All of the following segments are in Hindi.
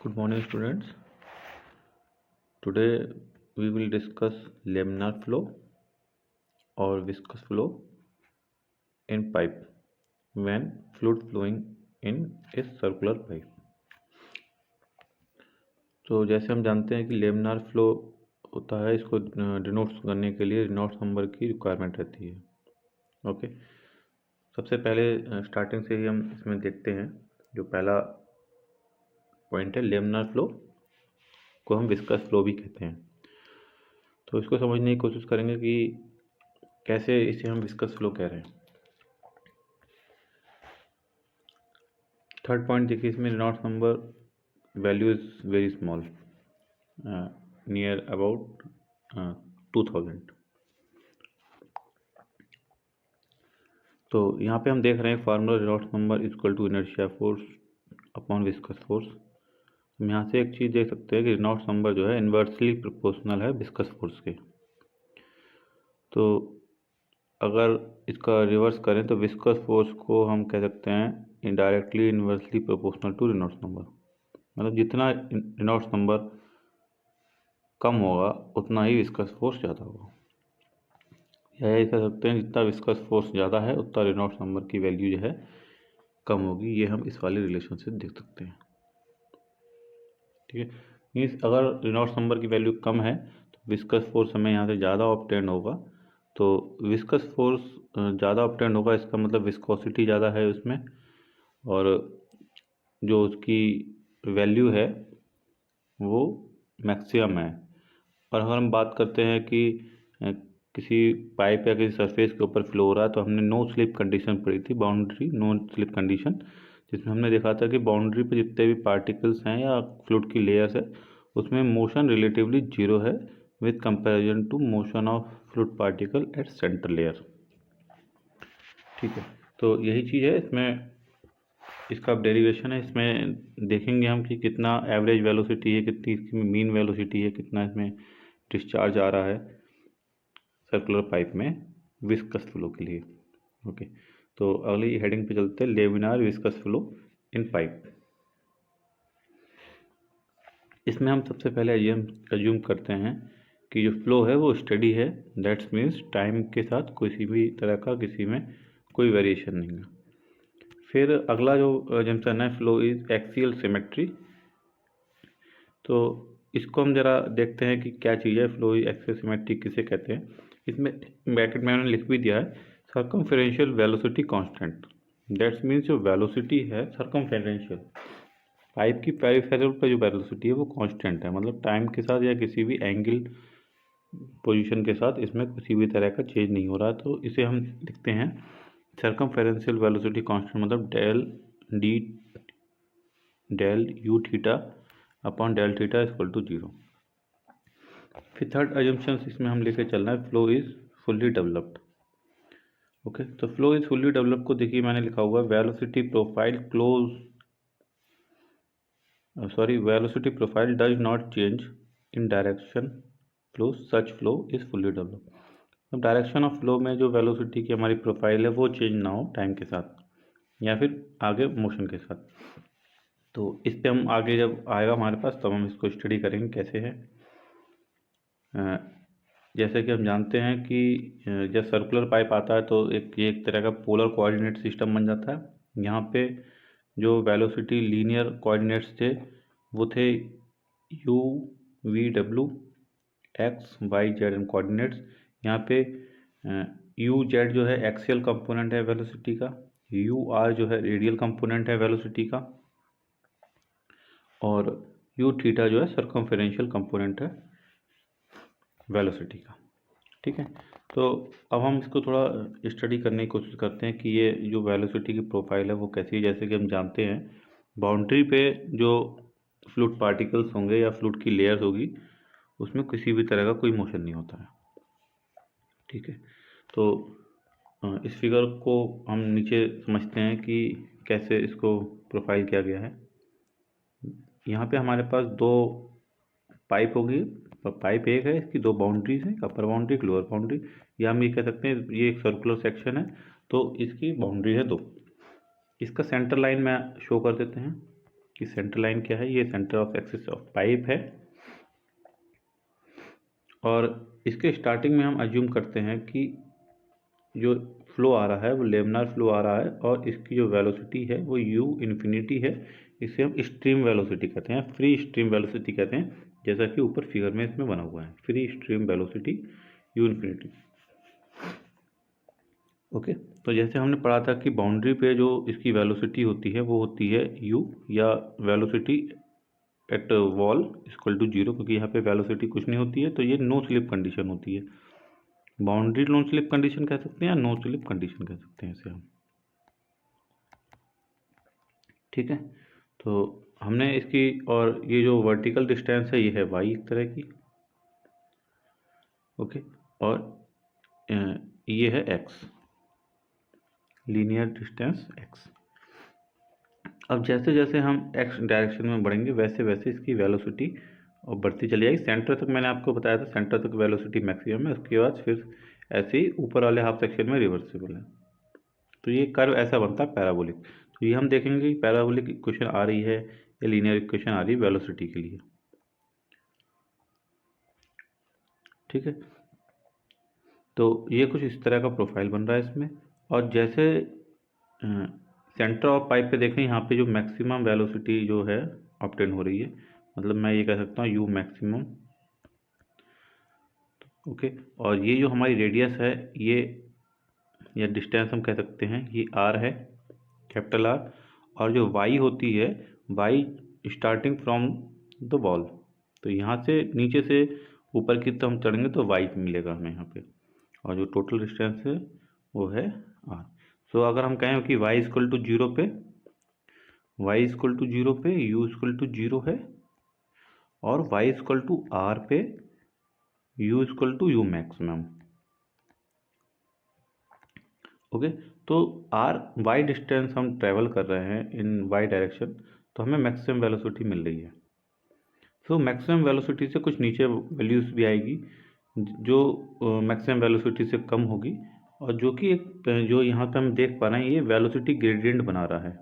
Good morning, students. Today we will discuss laminar flow or viscous flow in pipe when fluid flowing in a circular pipe. तो जैसे हम जानते हैं कि लेमिनार फ्लो होता है, इसको डिनोट करने के लिए रेनॉल्ड्स नंबर की रिक्वायरमेंट रहती है। ओके, सबसे पहले स्टार्टिंग से ही हम इसमें देखते हैं। जो पहला पॉइंट है, लेमिनार फ्लो को हम विस्कस फ्लो भी कहते हैं। तो इसको समझने की कोशिश करेंगे कि कैसे इसे हम विस्कस फ्लो कह रहे हैं। थर्ड पॉइंट देखिए, इसमें Reynolds number value is very small, near about 2000। तो यहाँ पे हम देख रहे हैं formula Reynolds number equal to inertia force upon viscous force. हम यहाँ से एक चीज़ देख सकते हैं कि रेनॉल्ड्स नंबर जो है इन्वर्सली प्रोपोर्शनल है विस्कस फोर्स के। तो अगर इसका रिवर्स करें तो विस्कस फोर्स को हम कह सकते हैं indirectly inversely proportional to Reynolds number. मतलब जितना रेनॉल्ड्स नंबर कम होगा उतना ही विस्कस फोर्स ज़्यादा होगा, या ये कह सकते हैं जितना विस्कस फोर्स ज़्यादा है उतना रेनॉल्ड्स नंबर की वैल्यू जो है कम होगी। ये हम इस वाले रिलेशन से देख सकते हैं। ठीक है, मीन्स अगर रेनॉल्ड्स नंबर की वैल्यू कम है तो विस्कस फोर्स हमें यहाँ से ज़्यादा ऑब्टेन होगा। तो विस्कस फोर्स ज़्यादा ऑब्टेन होगा, इसका मतलब विस्कोसिटी ज़्यादा है उसमें, और जो उसकी वैल्यू है वो मैक्सिमम है। और अगर हम बात करते हैं कि किसी पाइप या किसी सरफेस के ऊपर फ्लो हो रहा है, तो हमने नो स्लिप कंडीशन पढ़ी थी, बाउंड्री नो स्लिप कंडीशन, जिसमें हमने देखा था कि बाउंड्री पे जितने भी पार्टिकल्स हैं या फ्लूइड की लेयर्स है उसमें मोशन रिलेटिवली जीरो है with comparison to motion of fluid particle at centre layer. ठीक है, तो यही चीज़ है इसमें, इसका डेरिवेशन है। इसमें देखेंगे हम कि कितना एवरेज वेलोसिटी है, कितनी इसकी मीन वेलोसिटी है, कितना इसमें डिस्चार्ज आ रहा है सर्कुलर पाइप में विस्कस फ्लो के लिए। ओके, तो अगली हेडिंग पे चलते हैं, laminar viscous flow in pipe. इसमें हम सबसे पहले अज्यूम करते हैं कि जो फ्लो है वो स्टडी है, दैट्स मीन्स टाइम के साथ किसी भी तरह का किसी में कोई वेरिएशन नहीं है। फिर अगला जो जंक्शन है, फ्लो इज एक्सियल सिमेट्री। तो इसको हम जरा देखते हैं कि क्या चीज़ है फ्लो इज एक्सियल सिमेट्री, किसे कहते हैं। इसमें ब्रैकेट में मैंने लिख भी दिया है, सर्कमफेरेंशियल वेलोसिटी कांस्टेंट। दैट्स मीन्स जो वेलोसिटी है सर्कमफेरेंशियल पाइप की पेरिफेरल पर जो वेलोसिटी है वो कांस्टेंट है, मतलब टाइम के साथ या किसी भी एंगल पोजीशन के साथ इसमें किसी भी तरह का चेंज नहीं हो रहा। तो इसे हम लिखते हैं सर्कमफेरेंशियल वेलोसिटी कांस्टेंट, मतलब del u theta upon del theta equal to 0। फिर थर्ड अजम्पशन इसमें हम लेके चलना है, flow is fully developed. Okay, तो फ्लो इज फुल्ली डेवलप्ड को देखिए मैंने लिखा हुआ है velocity profile velocity profile does not change in direction flow, such flow is fully developed। अब डायरेक्शन ऑफ फ्लो में जो वेलोसिटी की हमारी प्रोफाइल है वो चेंज ना हो टाइम के साथ या फिर आगे मोशन के साथ। तो इस पे हम आगे जब आएगा हमारे पास तब हम इसको स्टडी करेंगे कैसे है। जैसे कि हम जानते हैं कि जब सर्कुलर पाइप आता है तो ये एक तरह का पोलर कोऑर्डिनेट सिस्टम बन जाता है। यहाँ पे जो वेलोसिटी लीनियर कोऑर्डिनेट्स थे वो थे u v w x y z and coordinates. यहाँ पे u z जो है एक्सियल कंपोनेंट है वेलोसिटी का, u r जो है रेडियल कंपोनेंट है वेलोसिटी का, और u थीटा जो है सर्कमफेरेंशियल कंपोनेंट है वेलोसिटी का। ठीक है, तो अब हम इसको थोड़ा स्टडी करने की कोशिश करते हैं कि ये जो वेलोसिटी की प्रोफाइल है वो कैसी है। जैसे कि हम जानते हैं बाउंड्री पे जो फ्लूइड पार्टिकल्स होंगे या फ्लूइड की लेयर्स होगी उसमें किसी भी तरह का कोई मोशन नहीं होता है। ठीक है, तो इस फिगर को हम नीचे समझते हैं कि कैसे इसको प्रोफाइल किया गया है। यहाँ पे हमारे पास दो पाइप होगी, पाइप एक है, इसकी दो बाउंड्रीज हैं, अपर बाउंड्री एक लोअर बाउंड्री, या हम ये कह सकते हैं ये एक सर्कुलर सेक्शन है तो इसकी बाउंड्री है दो। इसका सेंटर लाइन में शो कर देते हैं। कि सेंटर लाइन क्या है, ये centre of axis of pipe है। और इसके स्टार्टिंग में हम अज्यूम करते हैं कि जो फ्लो आ रहा है वो लेमिनार फ्लो आ रहा है और इसकी जो वेलोसिटी है वो u इन्फिनिटी है। इसे हम स्ट्रीम वेलोसिटी कहते हैं, फ्री स्ट्रीम वेलोसिटी कहते हैं, जैसा कि ऊपर फिगर में इसमें बना हुआ है, free stream velocity u infinity. Okay, तो जैसे हमने पढ़ा था कि बाउंड्री पे जो इसकी वेलोसिटी होती है वो होती है u, या velocity at wall equal to 0, क्योंकि यहाँ पे वेलोसिटी कुछ नहीं होती है, तो ये नो स्लिप कंडीशन होती है। बाउंड्री नो स्लिप कंडीशन कह सकते हैं या नो स्लिप कंडीशन कह सकते हैं इसे हम। ठीक है, तो हमने इसकी, और ये जो वर्टिकल डिस्टेंस है ये है y एक तरह की। ओके, और ये है x, लीनियर डिस्टेंस x। अब जैसे जैसे हम x डायरेक्शन में बढ़ेंगे वैसे वैसे इसकी वेलोसिटी और बढ़ती चली जाएगी। सेंटर तक मैंने आपको बताया था, सेंटर तक वेलोसिटी मैक्सिमम है, उसके बाद फिर ऐसे ही ऊपर वाले हाफ सेक्शन में रिवर्सिबल है। तो ये कर्व ऐसा बनता है पैराबोलिक। तो ये हम देखेंगे कि पैराबोलिक इक्वेशन आ रही है या लीनियर इक्वेशन आ रही है वेलोसिटी के लिए। ठीक है, तो ये कुछ इस तरह का प्रोफाइल बन रहा है इसमें। और जैसे सेंटर ऑफ पाइप पे देखें, यहाँ पे जो मैक्सिमम वेलोसिटी जो है ऑब्टेन हो रही है, मतलब मैं ये कह सकता हूँ यू मैक्सिमम। ओके, और ये जो हमारी रेडियस है ये, या डिस्टेंस हम कह सकते हैं, ये आर है, कैपिटल आर। और जो वाई होती है, y starting from the ball, तो यहाँ से नीचे से ऊपर की तरफ हम चढ़ेंगे तो वाई मिलेगा हमें यहाँ पे, और जो टोटल डिस्टेंस है वो है आर। सो अगर हम कहें कि y इक्वल टू 0 पे, y इक्वल टू 0 पे u इक्वल टू 0 है, और y इक्वल टू r पे u equal to u maximum. Okay, तो आर वाई डिस्टेंस हम ट्रेवल कर रहे हैं इन वाई डायरेक्शन, तो हमें मैक्सिमम वेलोसिटी मिल रही है। सो मैक्सिमम वेलोसिटी से कुछ नीचे वैल्यूज भी आएगी जो मैक्सिमम वेलोसिटी से कम होगी, और जो कि एक जो यहाँ पे हम देख पा रहे हैं ये वेलोसिटी ग्रेडियंट बना रहा है,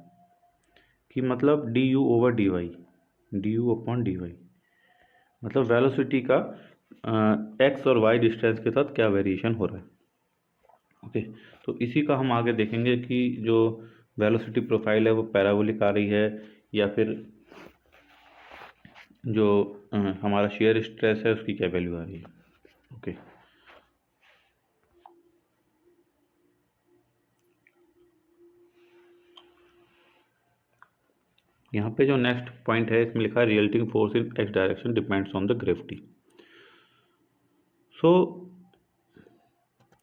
कि मतलब d you over D y, d u upon d y, मतलब वेलोसिटी का एक्स और वाई डिस्टेंस के साथ क्या वेरिएशन हो रहा है। ओके, तो इसी का हम आगे देखेंगे कि जो वेलोसिटी प्रोफाइल है वो पैराबोलिक आ रही है, या फिर जो हमारा शेयर स्ट्रेस है उसकी क्या वैल्यू आ रही है। ओके, यहाँ पे जो नेक्स्ट पॉइंट है इसमें लिखा है resulting force in X direction depends on the gravity. So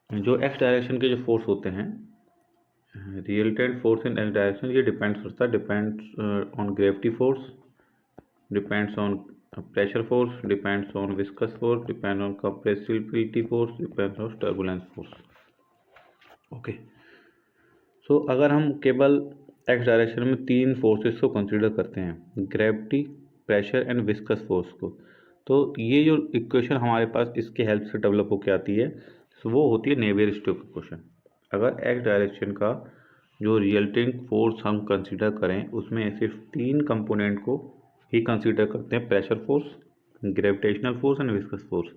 जो एक्स डायरेक्शन के जो फोर्स होते हैं, resultant force in X direction, ये डिपेंड्स करता है, depends on gravity force, depends on pressure force, depends on viscous force, depends on compressibility force, depends on turbulence force. Okay, so अगर हम केवल एक्स डायरेक्शन में तीन फोर्सेस को कंसीडर करते हैं, gravity, pressure and viscous force को, तो ये जो इक्वेशन हमारे पास इसके हेल्प से डेवलप होकर आती है, तो वो होती है नेवियर स्टोक्स इक्वेशन। अगर एक्स डायरेक्शन का जो रिजल्टिंग फोर्स हम कंसीडर करें उसमें सिर्फ तीन कंपोनेंट को ही कंसीडर करते हैं, pressure force, gravitational force and viscous force,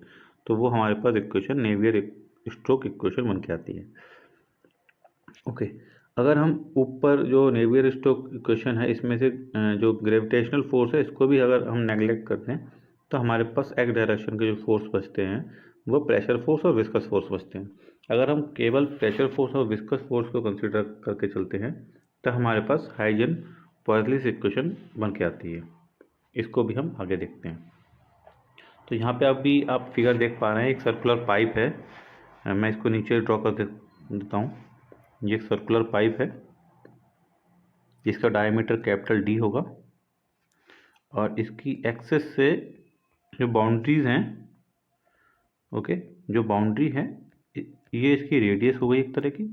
तो वो हमारे पास इक्वेशन नेवियर स्टोक्स इक्वेशन बन के आती है। ओके, अगर हम ऊपर जो नेवियर स्टोक्स इक्वेशन है इसमें से जो ग्रेविटेशनल फोर्स है इसको भी अगर हम नेगलेक्ट करते हैं, तो हमारे पास एक्स डायरेक्शन के जो फोर्स बचते हैं वो प्रेशर फोर्स और विस्कस फोर्स बचते हैं। अगर हम केवल प्रेशर फोर्स और विस्कस फोर्स को कंसीडर करके चलते हैं तो हमारे पास हाइजेन-पॉइसलिस इक्वेशन बन के आती है। इसको भी हम आगे देखते हैं। तो यहाँ पे अभी आप फिगर देख पा रहे हैं, एक सर्कुलर पाइप है, मैं इसको नीचे ड्रॉ कर देता हूँ। ये एक सर्कुलर पाइप है जिसका डायमीटर कैपिटल डी होगा, और इसकी एक्सेस से जो बाउंड्रीज हैं, ओके, जो बाउंड्री है ये इसकी रेडियस हो गई एक तरह की।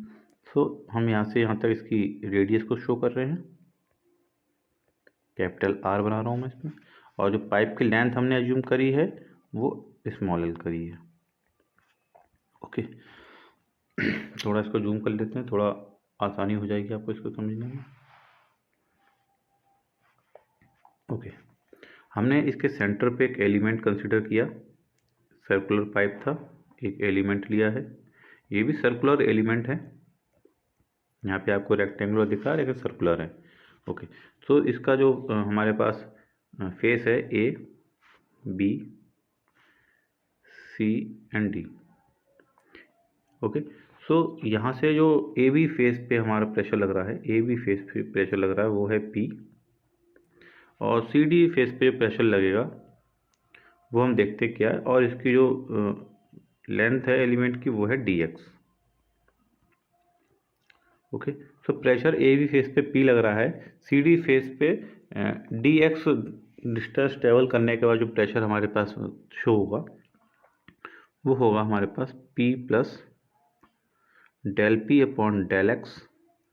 सो हम यहाँ से यहाँ तक इसकी रेडियस को शो कर रहे हैं, कैपिटल आर बना रहा हूँ मैं इसमें, और जो पाइप की लेंथ हमने एज्यूम करी है वो स्मॉल एल करी है। ओके, थोड़ा इसको जूम कर लेते हैं, थोड़ा आसानी हो जाएगी आपको इसको समझने में। ओके, हमने इसके सेंटर पे एक एलिमेंट कंसिडर किया, सर्कुलर पाइप था, एक एलिमेंट लिया है, ये भी सर्कुलर एलिमेंट है, यहाँ पे आपको रेक्टेंगुलर दिख रहा है लेकिन सर्कुलर है। ओके, तो इसका जो हमारे पास फेस है A B C and D. Okay, so यहाँ से जो ए बी फेस पे हमारा प्रेशर लग रहा है, ए बी फेस पे प्रेशर लग रहा है वो है पी, और सी डी फेस पे प्रेशर लगेगा वो हम देखते क्या है, और इसकी जो लेंथ है एलिमेंट की वो है D x. Okay, so pressure A B face पे पी लग रहा है, सी डी फेस पे डी एक्स डिस्टेंस ट्रेवल करने के बाद जो प्रेशर हमारे पास शो होगा वो होगा हमारे पास P plus del P upon del x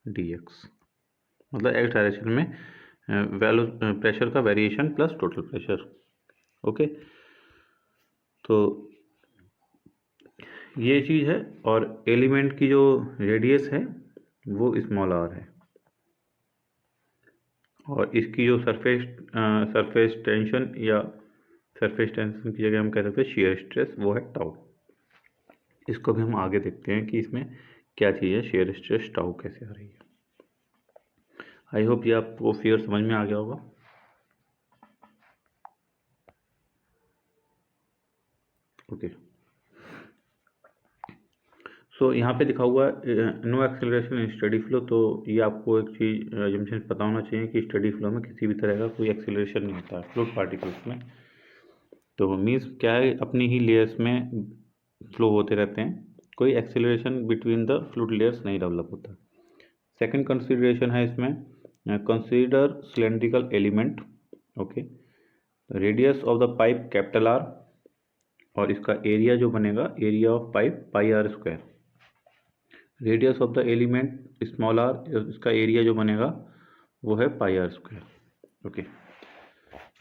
D X, मतलब एक्स डायरेक्शन में वैल्यू प्रेशर का variation plus total pressure. Okay, तो ये चीज़ है, और एलिमेंट की जो रेडियस है वो स्मॉल आर है, और इसकी जो सरफेस टेंशन या सरफेस टेंशन की जगह हम कह सकते हैं शियर स्ट्रेस, वो है टाउ। इसको भी हम आगे देखते हैं कि इसमें क्या चीज़ है, शियर स्ट्रेस टाउ कैसे आ रही है। आई होप ये आपको फिगर समझ में आ गया होगा। ओके, सो यहाँ पे लिखा हुआ है no acceleration in steady flow, तो ये आपको एक चीज़ एजम्पशन पता होना चाहिए कि स्टडी फ्लो में किसी भी तरह का कोई एक्सेलरेशन नहीं होता है फ्लूइड पार्टिकल्स में। तो मीन्स क्या है, अपनी ही लेयर्स में फ्लो होते रहते हैं, कोई acceleration between the fluid layers नहीं डेवलप होता। सेकंड कंसिडरेशन है इसमें, consider cylindrical element. Okay, radius of the pipe capital R, और इसका एरिया जो बनेगा area of pipe pi R square. Radius of the element small r, इसका एरिया जो बनेगा वो है पाई आर स्क्वायर। ओके,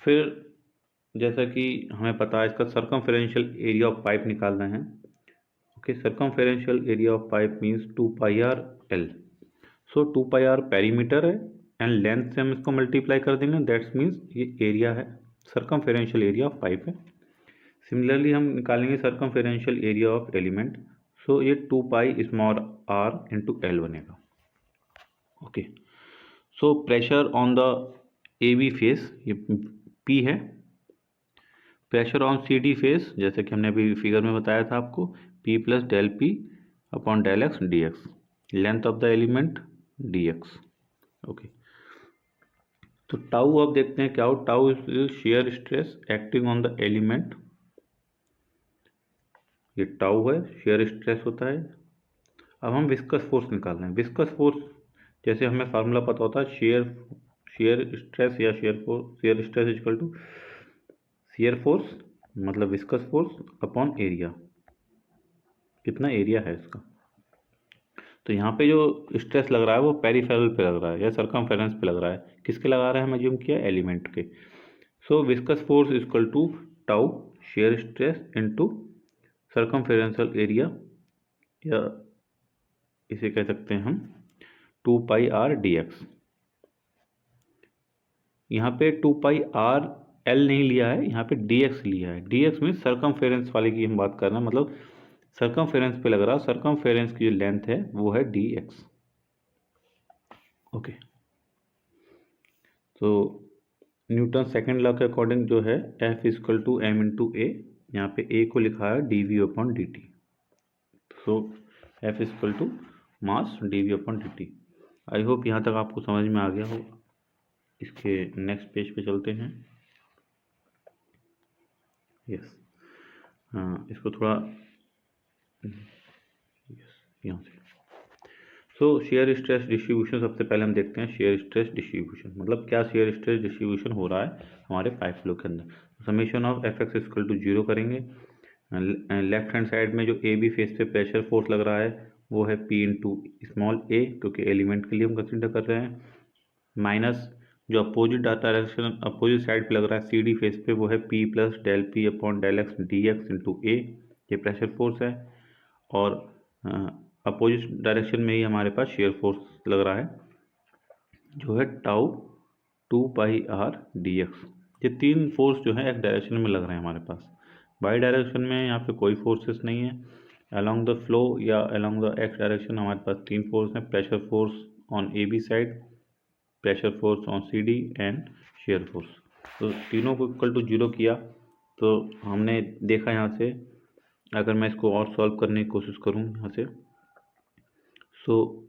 फिर जैसा कि हमें पता है इसका सर्कमफेरेंशियल एरिया ऑफ पाइप निकालना है। Okay, circumferential area of pipe means 2 pi R L. So 2 pi R perimeter है, एंड लेंथ से हम इसको मल्टीप्लाई कर देंगे, दैट्स मीन्स ये एरिया है, सर्कमफेरेंशियल एरिया ऑफ पाइप है। सिमिलरली हम निकालेंगे circumferential area of element, so ये 2 pi small R into L बनेगा। Okay, so pressure on the A B face ये पी है, pressure on C D face जैसे कि हमने अभी फिगर में बताया था आपको, P plus del P upon del x D X, length of the element D x. Okay, तो टाउ अब देखते हैं क्या हो, tau is shear stress acting on the element, ये टाउ है, शियर स्ट्रेस होता है। अब हम विस्कस फोर्स निकाल रहे हैं। विस्कस फोर्स जैसे हमें फार्मूला पता होता है, शेयर स्ट्रेस या shear stress equal to shear force मतलब विस्कस फोर्स अपॉन एरिया, कितना एरिया है इसका। तो यहाँ पे जो स्ट्रेस लग रहा है वो पेरिफेरल पे लग रहा है या सर्कमफेरेंस पे लग रहा है, किसके लगा रहा है, हम अज्यूम किया एलिमेंट के। So viscous force equal to tau shear stress into circumferential area, या इसे कह सकते हैं हम 2 पाई आर डी एक्स। यहाँ पे 2 पाई आर एल नहीं लिया है, यहाँ पे डी एक्स लिया है। डी एक्स मीन्स सर्कमफेरेंस वाले की हम बात कर रहे हैं, मतलब सर्कमफेरेंस पे लग रहा है, सर्कमफेरेंस की जो लेंथ है वो है डी एक्स। ओके, तो न्यूटन सेकेंड लॉ के अकॉर्डिंग जो है F equal to M into A, यहाँ पे ए को लिखा है D V upon D T. So F equal to mass D V upon D T. I hope यहाँ तक आपको समझ में आ गया हो। इसके नेक्स्ट पेज पे चलते हैं। यस, हाँ, इसको थोड़ा यहाँ से। सो शेयर स्ट्रेस डिस्ट्रीब्यूशन सबसे पहले हम देखते हैं। शेयर स्ट्रेस डिस्ट्रीब्यूशन मतलब क्या, शेयर स्ट्रेस डिस्ट्रीब्यूशन हो रहा है हमारे पाइप फ्लो के अंदर। Summation of f x equal to 0 करेंगे। लेफ्ट हैंड साइड में जो ए बी फेस पे प्रेशर फोर्स लग रहा है वो है पी इंटू स्मॉल ए, क्योंकि एलिमेंट के लिए हम कंसिडर कर रहे हैं, माइनस जो अपोजिट डायरेक्शन अपोजिट साइड पे लग रहा है सी डी फेस पे वो है P plus del P upon del x D X into A, ये प्रेशर फोर्स है। और अपोजिट डायरेक्शन में ही हमारे पास शेयर फोर्स लग रहा है जो है tau 2 pi R D x. ये तीन फोर्स जो है एक डायरेक्शन में लग रहे हैं हमारे पास। बाई डायरेक्शन में यहाँ पे कोई फोर्सेस नहीं है। अलोंग द फ्लो या अलोंग द एक्स डायरेक्शन हमारे पास तीन फोर्स हैं, pressure force on A B side, pressure force on C D and shear force. तो तीनों को इक्वल टू 0 किया तो हमने देखा यहाँ से, अगर मैं इसको और सॉल्व करने की कोशिश करूँ यहाँ से, सो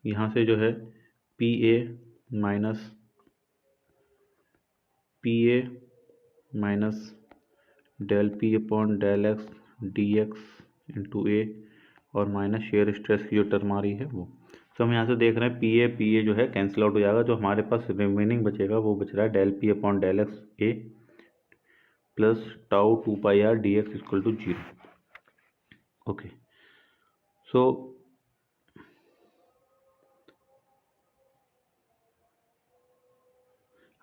यहाँ से जो है P A minus del P upon del x D X into A और माइनस शेयर स्ट्रेस की जो टर्म आ रही है वो। तो हम यहाँ से देख रहे हैं पी ए जो है कैंसिल आउट हो जाएगा। जो हमारे पास रिमेनिंग बचेगा वो बच रहा है del P upon del X A plus tau 2 pi R D X equal to 0। Okay, so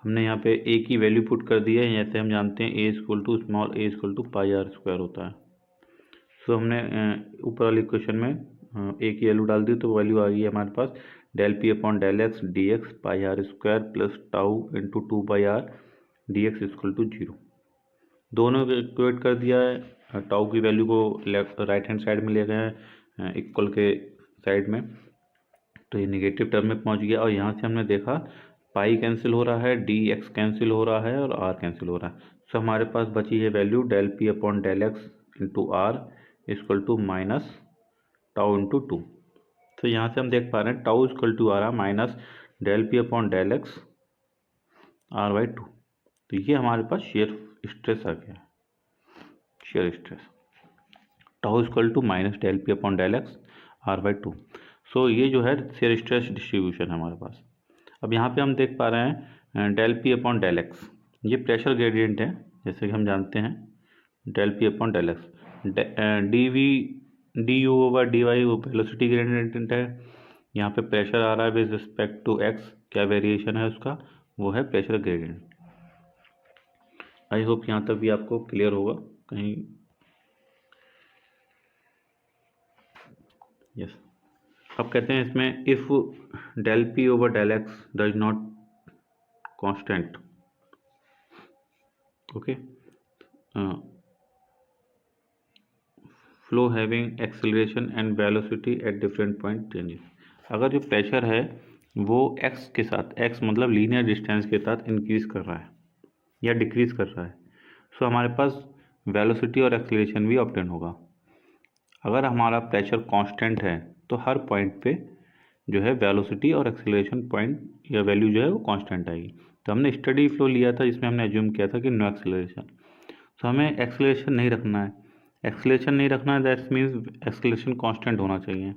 हमने यहाँ पे ए की वैल्यू पुट कर दी है। जैसे हम जानते हैं A equal to small A equal to pi R square होता है। सो हमने ऊपर वाली क्वेश्चन में ए की वैल्यू डाल दी तो वैल्यू आ गई है हमारे पास del P upon del x D X pi R square plus tau into 2 pi R D X equal to 0। दोनों को इक्वेट कर दिया है। टाउ की वैल्यू को लेफ्ट राइट हैंड साइड में ले गए हैं इक्वल के साइड में, तो ये निगेटिव टर्म में पहुंच गया। और यहाँ से हमने देखा पाई कैंसिल हो रहा है, डी एक्स कैंसिल हो रहा है और आर कैंसिल हो रहा है। सो हमारे पास बची है value del P upon del x into r equal to minus tau into 2। तो यहाँ से हम देख पा रहे हैं टाउ इक्वल टू आ रहा है minus del P upon del x are by 2। तो ये हमारे पास शेयर स्ट्रेस आ गया, shear stress tau equal to minus del P upon del x are by 2। So ये जो है शेयर स्ट्रेस डिस्ट्रीब्यूशन है हमारे पास। अब यहाँ पे हम देख पा रहे हैं del P upon del x, ये प्रेशर ग्रेडियंट है जैसे कि हम जानते हैं। Del P upon del x d v d you over D y वो वेलोसिटी ग्रेडियंट है। यहाँ पे प्रेशर आ रहा है विद रिस्पेक्ट टू एक्स, क्या वेरिएशन है उसका, वो है प्रेशर ग्रेडियंट। आई होप यहाँ तक भी आपको क्लियर होगा कहीं। यस, अब कहते हैं इसमें if del p over del x does not constant, okay, flow having acceleration and velocity at different point changes. अगर जो प्रेशर है वो एक्स के साथ, एक्स मतलब लीनियर डिस्टेंस के साथ इंक्रीज कर रहा है या डिक्रीज कर रहा है, सो हमारे पास वेलोसिटी और एक्सेलरेशन भी ऑब्टेन होगा। अगर हमारा प्रेशर कांस्टेंट है तो हर पॉइंट पे जो है वेलोसिटी और एक्सेलरेशन पॉइंट या वैल्यू जो है वो कांस्टेंट आएगी। तो हमने स्टडी फ्लो लिया था जिसमें हमने एज्यूम किया था कि नो एक्सेलरेशन, तो हमें एक्सेलरेशन नहीं रखना है। एक्सेलरेशन नहीं रखना है दैट मीन्स एक्सेलरेशन कांस्टेंट होना चाहिए।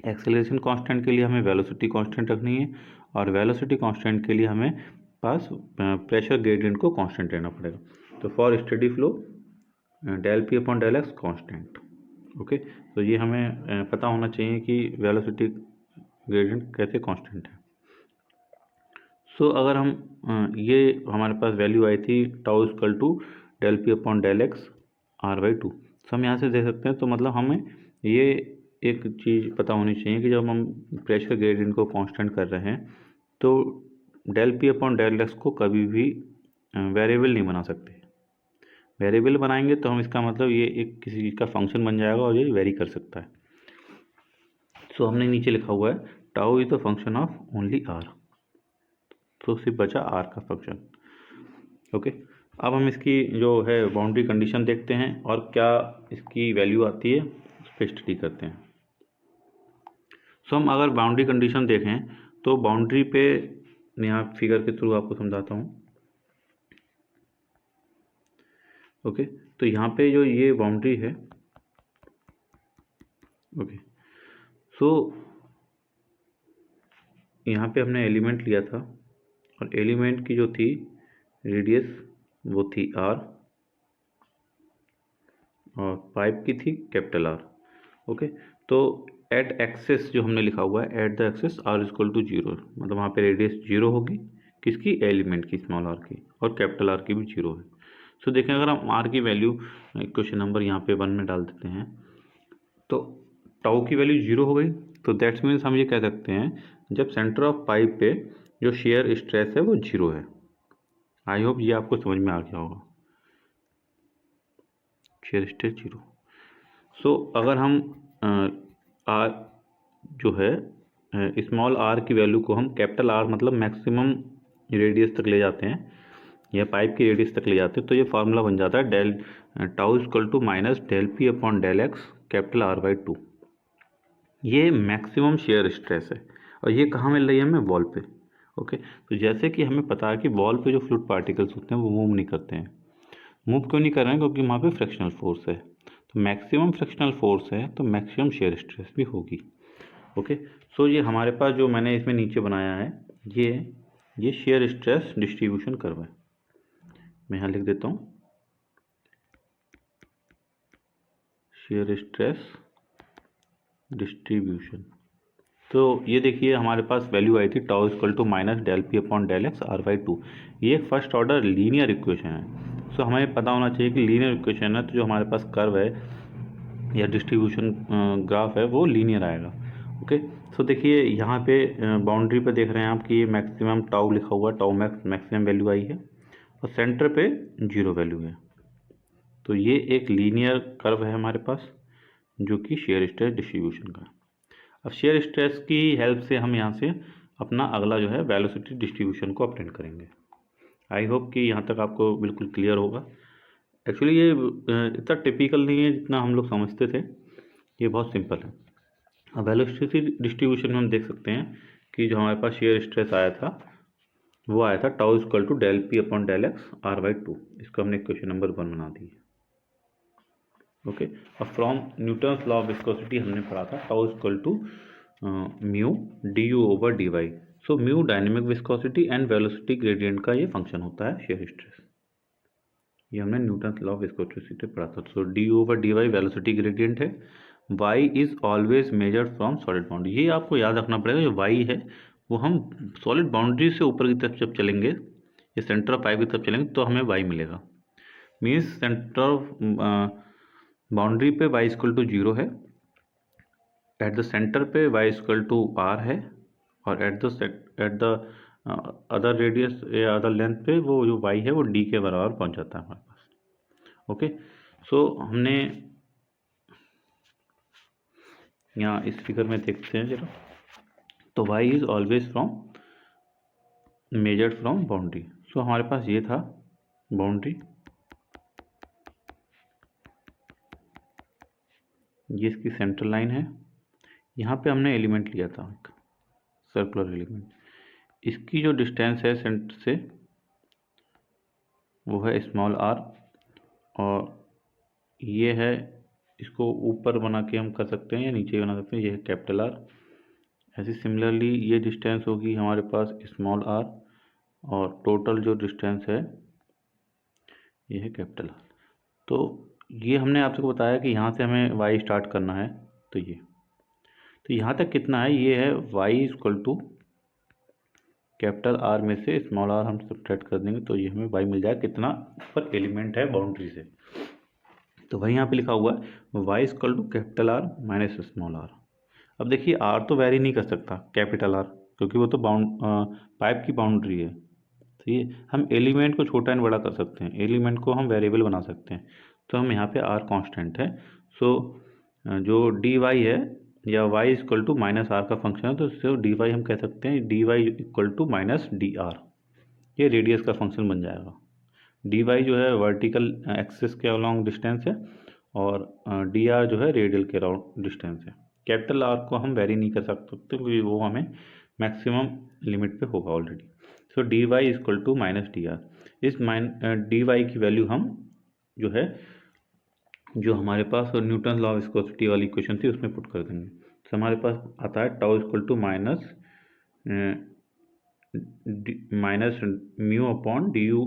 एक्सेलरेशन कांस्टेंट के लिए हमें वेलोसिटी कांस्टेंट रखनी है और वेलोसिटी कांस्टेंट के लिए हमें पास प्रेशर ग्रेडियंट को कांस्टेंट रहना पड़ेगा। तो for steady flow del P upon del x constant. Okay, तो ये हमें पता होना चाहिए कि वेलोसिटी ग्रेडियंट कैसे कांस्टेंट है। सो अगर हम ये हमारे पास वैल्यू आई थी tau equal to del P upon del x are by 2, तो हम यहाँ से देख सकते हैं। तो मतलब हमें ये एक चीज़ पता होनी चाहिए कि जब हम प्रेशर ग्रेडियंट को कांस्टेंट कर रहे हैं तो del P upon del x को कभी भी वेरिएबल नहीं बना सकते। वेरिएबल बनाएंगे तो हम इसका मतलब ये एक किसी चीज़ का फंक्शन बन जाएगा और ये वेरी कर सकता है। सो हमने नीचे लिखा हुआ है tau is the function of only r, तो सिर्फ बचा आर का फंक्शन। ओके, अब हम इसकी जो है बाउंड्री कंडीशन देखते हैं और क्या इसकी वैल्यू आती है उस पर स्टडी करते हैं। सो हम अगर बाउंड्री कंडीशन देखें तो बाउंड्री पे यहाँ फिगर के थ्रू आपको समझाता हूँ। ओके, तो यहाँ पे जो ये बाउंड्री है, ओके, सो यहाँ पे हमने एलिमेंट लिया था और एलिमेंट की जो थी रेडियस वो थी आर और पाइप की थी कैपिटल आर। ओके, तो एट एक्सेस जो हमने लिखा हुआ है at the axis r equal to 0, मतलब वहाँ पे रेडियस 0 होगी किसकी, एलिमेंट की, स्मॉल आर की, और कैपिटल आर की भी 0 है। सो देखें अगर हम आर की वैल्यू क्वेश्चन नंबर यहाँ पे 1 में डाल देते हैं तो टाउ की वैल्यू 0 हो गई। तो दैट्स मीन्स हम ये कह सकते हैं जब सेंटर ऑफ पाइप पे जो शेयर स्ट्रेस है वो 0 है। आई होप ये आपको समझ में आ गया होगा, शेयर स्ट्रेस 0। सो अगर हम आर जो है स्मॉल आर की वैल्यू को हम कैपिटल आर मतलब मैक्सिमम रेडियस तक ले जाते हैं या पाइप की रेडियस तक ले जाते हैं, तो ये फार्मूला बन जाता है del tau equal to minus del P upon del x capital R by 2। ये मैक्सिमम शेयर स्ट्रेस है और ये कहाँ मिल रही है हमें? वॉल पे। ओके, तो जैसे कि हमें पता है कि वॉल पे जो फ्लूइड पार्टिकल्स होते हैं वो मूव नहीं करते हैं। मूव क्यों नहीं कर रहे हैं? क्योंकि वहाँ पे फ्रिक्शनल फोर्स है। तो मैक्सिमम फ्रिक्शनल फोर्स है तो मैक्सिमम शेयर स्ट्रेस भी होगी। ओके, सो ये हमारे पास जो मैंने इसमें नीचे बनाया है ये शेयर स्ट्रेस डिस्ट्रीब्यूशन कर्व है। मैं यहाँ लिख देता हूँ शेयर स्ट्रेस डिस्ट्रीब्यूशन। तो ये देखिए हमारे पास वैल्यू आई थी tau equal to minus del P upon del x are by 2। ये एक फर्स्ट ऑर्डर लीनियर इक्वेशन है। सो हमें पता होना चाहिए कि लीनियर इक्वेशन है तो जो हमारे पास कर्व है या डिस्ट्रीब्यूशन ग्राफ है वो लीनियर आएगा। ओके, सो देखिए यहाँ पे बाउंड्री पे देख रहे हैं आप कि ये मैक्सिमम टाउ लिखा हुआ है, टाउ मैक्सिमम वैल्यू आई है और सेंटर पे 0 वैल्यू है। तो ये एक लीनियर कर्व है हमारे पास जो कि शेयर स्ट्रेस डिस्ट्रीब्यूशन का। अब शेयर स्ट्रेस की हेल्प से हम यहाँ से अपना अगला जो है वेलोसिटी डिस्ट्रीब्यूशन को अपडेट करेंगे। आई होप कि यहाँ तक आपको बिल्कुल क्लियर होगा। एक्चुअली ये इतना टिपिकल नहीं है जितना हम लोग समझते थे, ये बहुत सिंपल है। अब वेलोसिटी डिस्ट्रीब्यूशन में हम देख सकते हैं कि जो हमारे पास शेयर स्ट्रेस आया था वो आया था tau equal to del P upon del x are by 2। इसको हमने क्वेश्चन नंबर 1 बना दी है। ओके, अब from Newton's law of viscosity हमने पढ़ा था tau equal to mu d you over D y. So mu dynamic viscosity and velocity gradient का ये फंक्शन होता है शेयर स्ट्रेस। ये हमने न्यूटन्स लॉ ऑफ विस्कोसिटी पढ़ा था। So D you over D Y velocity gradient है। Y is always measured from solid boundary. ये आपको याद रखना पड़ेगा, जो वाई है वो हम सॉलिड बाउंड्री से ऊपर की तरफ जब चलेंगे या सेंटर ऑफ पाइप की तरफ चलेंगे तो हमें वाई मिलेगा। मीन्स सेंटर ऑफ बाउंड्री पे y इक्वल टू 0 है, एट द सेंटर पे y इक्वल टू r है और एट द अदर रेडियस या अदर लेंथ पे वो जो y है वो d के बराबर पहुंच जाता है हमारे पास। ओके, सो हमने यहाँ इस फिगर में देखते हैं जरा, तो y is always from measured from boundary. So हमारे पास ये था बाउंड्री, ये इसकी सेंट्रल लाइन है। यहाँ पे हमने एलिमेंट लिया था एक सर्कुलर एलिमेंट, इसकी जो डिस्टेंस है सेंटर से वो है स्मॉल आर और ये है, इसको ऊपर बना के हम कर सकते हैं या नीचे बना सकते हैं, ये है कैपिटल आर। ऐसे सिमिलरली ये डिस्टेंस होगी हमारे पास स्मॉल आर और टोटल जो डिस्टेंस है ये है कैपिटल आर। तो ये हमने आपको बताया कि यहाँ से हमें y स्टार्ट करना है, तो यहाँ तक कितना है? ये है y equal to capital R में से स्मॉल आर हम सब्ट्रैक्ट कर देंगे तो ये हमें y मिल जाएगा कितना ऊपर एलिमेंट है बाउंड्री से। तो वही यहाँ पे लिखा हुआ है y equal to capital R minus small r. अब देखिए r तो वेरी नहीं कर सकता कैपिटल आर, क्योंकि वो तो पाइप की बाउंड्री है। ठीक है, हम एलिमेंट को छोटा एंड बड़ा कर सकते हैं, एलिमेंट को हम वेरिएबल बना सकते हैं। तो हम यहाँ पे r कांस्टेंट है। सो जो dy है या y equal to minus r का फंक्शन है, तो इससे dy हम कह सकते हैं dy equal to minus d r. ये रेडियस का फंक्शन बन जाएगा। dy जो है वर्टिकल एक्सिस के अलॉन्ग डिस्टेंस है और dr जो है रेडियल के अराउंड डिस्टेंस है। कैपिटल आर को हम वेरी नहीं कर सकते क्योंकि वो हमें मैक्सिमम लिमिट पे होगा already. So dy equal to minus d r. इस dy की वैल्यू हम जो है जो हमारे पास न्यूटन लॉ ऑफ विस्कोसिटी वाली इक्वेशन थी उसमें पुट कर देंगे। तो हमारे पास आता है tau equal to minus mu upon d u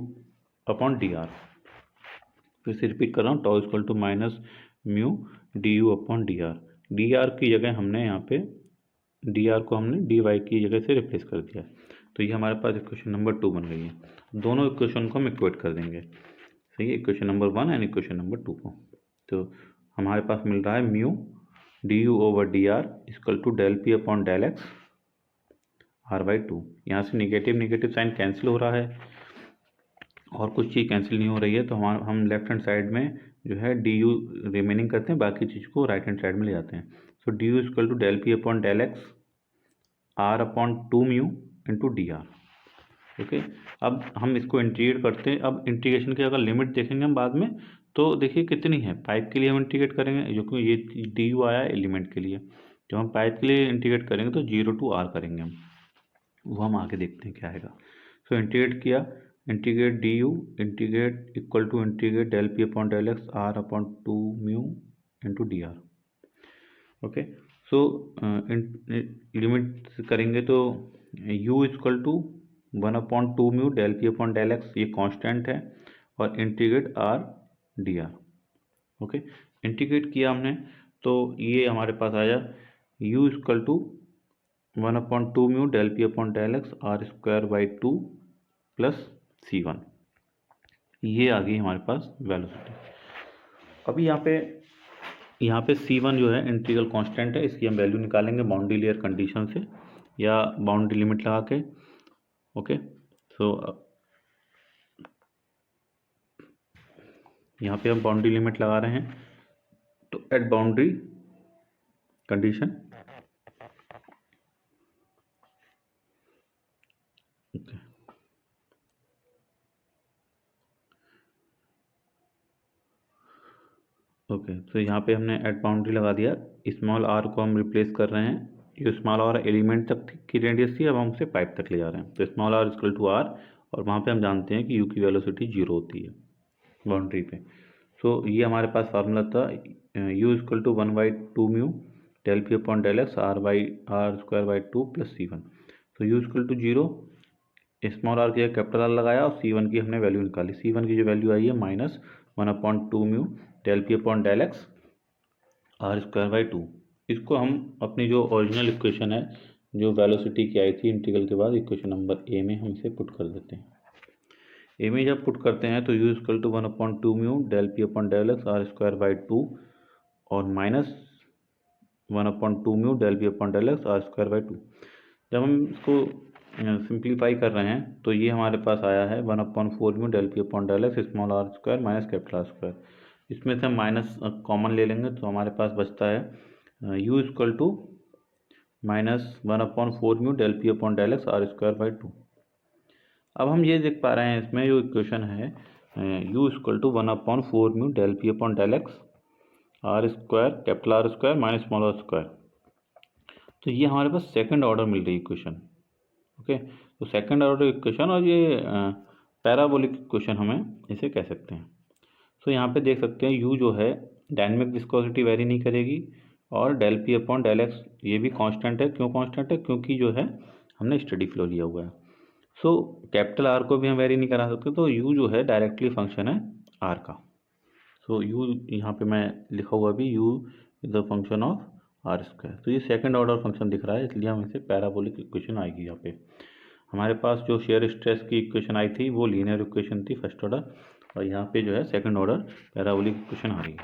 upon d r. फिर से रिपीट कर रहा हूँ, tau equal to minus mu d u upon d r. D r की जगह हमने यहाँ पे डी आर को हमने डी वाई की जगह से रिप्लेस कर दिया। तो ये हमारे पास इक्वेशन नंबर 2 बन गई है। दोनों इक्वेशन को हम इक्वेट कर देंगे, सही है, equation number 1 and equation number 2 को। तो हमारे पास मिल रहा है mu d you over d r equal to del P upon del x R/2। यहाँ से नेगेटिव नेगेटिव साइन कैंसिल हो रहा है और कुछ चीज़ कैंसिल नहीं हो रही है, तो हम लेफ्ट हैंड साइड में जो है डी यू रिमेनिंग करते हैं, बाकी चीज़ को राइट हैंड साइड में ले जाते हैं। So D U equal to del P upon del x R/2 mu into D R. Okay, अब हम इसको इंटीग्रेट करते हैं। अब इंटीग्रेशन की अगर लिमिट देखेंगे हम बाद में, तो देखिए कितनी है। पाइप के लिए हम इंटीग्रेट करेंगे, जो कि ये डी यू आया एलिमेंट के लिए। जब हम पाइप के लिए इंटीग्रेट करेंगे तो 0 to R करेंगे हम, वो हम आगे देखते हैं क्या आएगा। सो इंटीग्रेट किया, integrate D U integrate equal to integrate del P upon del x R/2 mu into D R. Okay, so limit करेंगे तो u equal to 1/2 mu del P upon del x, ये कांस्टेंट है, और integrate r D R. Okay, integrate किया हमने तो ये हमारे पास आया u equal to 1/2 mu del P upon del X R²/2 plus C1। ये आ गई हमारे पास वेलोसिटी। अभी यहाँ पे C1 जो है इंटीग्रल कांस्टेंट है, इसकी हम वैल्यू निकालेंगे बाउंड्री लेयर कंडीशन से या बाउंड्री लिमिट लगा के। ओके, सो यहाँ पे हम बाउंड्री लिमिट लगा रहे हैं, तो एट बाउंड्री कंडीशन ओके, तो यहाँ पे हमने एट बाउंड्री लगा दिया। स्मॉल आर को हम रिप्लेस कर रहे हैं, ये स्मॉल आर एलिमेंट तक की रेडियस थी, अब हम उसे पाइप तक ले जा रहे हैं। तो small R equal to R, और वहाँ पे हम जानते हैं कि यू की वेलोसिटी 0 होती है बाउंड्री पे। सो ये हमारे पास फार्मूला था, U equal to 1/2 mu del P upon del x R/2 plus C1। तो U equal to 0, small R की कैपिटल आर लगाया और C1 की हमने वैल्यू निकाली। C1 की जो वैल्यू आई है -1/2 mu del P upon del X R²/2। इसको हम अपनी जो ओरिजिनल इक्वेशन है, जो वेलोसिटी की आई थी इंटीग्रल के बाद, इक्वेशन नंबर ए में हम इसे पुट कर देते हैं। ए में जब पुट करते हैं तो u equal to 1/2 mu del P upon del X R²/2 और -1/2 mu del P upon del X R²/2। जब हम इसको सिंप्लीफाई कर रहे हैं तो ये हमारे पास आया है 1/4 mu del P upon del X small R square minus capital R square. इसमें से हम माइनस कॉमन ले लेंगे तो हमारे पास बचता है u equal to -1/4 mu del P upon del X R²/2। अब हम ये देख पा रहे हैं इसमें जो इक्वेशन है u equal to 1/4 mu del P upon del X R² capital R square minus small R square. तो ये हमारे पास सेकंड ऑर्डर मिल रही इक्वेशन। ओके, तो सेकंड ऑर्डर इक्वेशन, और ये पैराबोलिक इक्वेशन हमें इसे कह सकते हैं। तो यहाँ पे देख सकते हैं u जो है डायनेमिक विस्कोसिटी वेरी नहीं करेगी, और del P upon del x ये भी कांस्टेंट है। क्यों कांस्टेंट है? क्योंकि जो है हमने स्टडी फ्लो लिया हुआ है। सो कैपिटल आर को भी हम वेरी नहीं करा सकते, तो u जो है डायरेक्टली फंक्शन है r का। सो u यहाँ पे मैं लिखा हुआ भी u is the function of R²। तो ये सेकंड ऑर्डर फंक्शन दिख रहा है, इसलिए हम इसे पैराबोलिक इक्वेशन आएगी। यहाँ पे हमारे पास जो शेयर स्ट्रेस की इक्वेशन आई थी वो लीनियर इक्वेशन थी फर्स्ट ऑर्डर, और यहाँ पे जो है सेकंड ऑर्डर पैराबोलिक इक्वेशन आ रही है।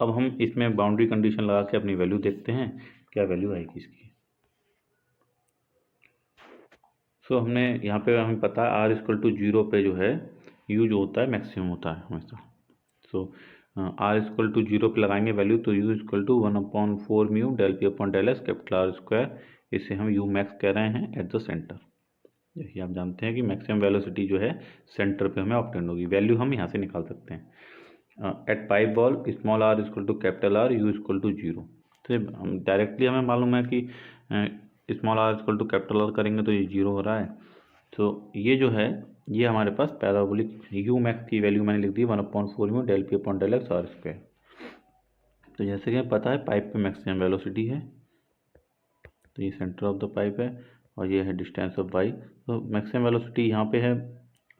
अब हम इसमें बाउंड्री कंडीशन लगा के अपनी वैल्यू देखते हैं क्या वैल्यू आएगी इसकी। सो हमने यहाँ पे हमें पता है R इक्वल टू 0 पे जो है u जो होता है मैक्सिमम होता है हमेशा। सो R इक्वल टू 0 पे लगाएंगे वैल्यू, तो u equal to 1/4 mu del P upon del x capital R square, इसे हम u मैक्स कह रहे हैं एट द सेंटर। देखिए आप जानते हैं कि मैक्सिमम वेलोसिटी जो है सेंटर पे हमें ऑब्टेन होगी, वैल्यू हम यहाँ से निकाल सकते हैं। At pipe wall small r equal to capital R, u equal to 0। तो डायरेक्टली हमें मालूम है कि small r equal to capital R करेंगे तो ये 0 हो रहा है। तो ये जो है ये हमारे पास पैराबोलिक u मैक्स की वैल्यू मैंने लिख दी 1/4 mu del P upon del X R²। तो जैसे कि हमें पता है पाइप पे मैक्सिमम वेलोसिटी है, तो ये सेंटर ऑफ द पाइप है और ये है डिस्टेंस ऑफ y। तो मैक्सिमम वेलोसिटी यहाँ पे है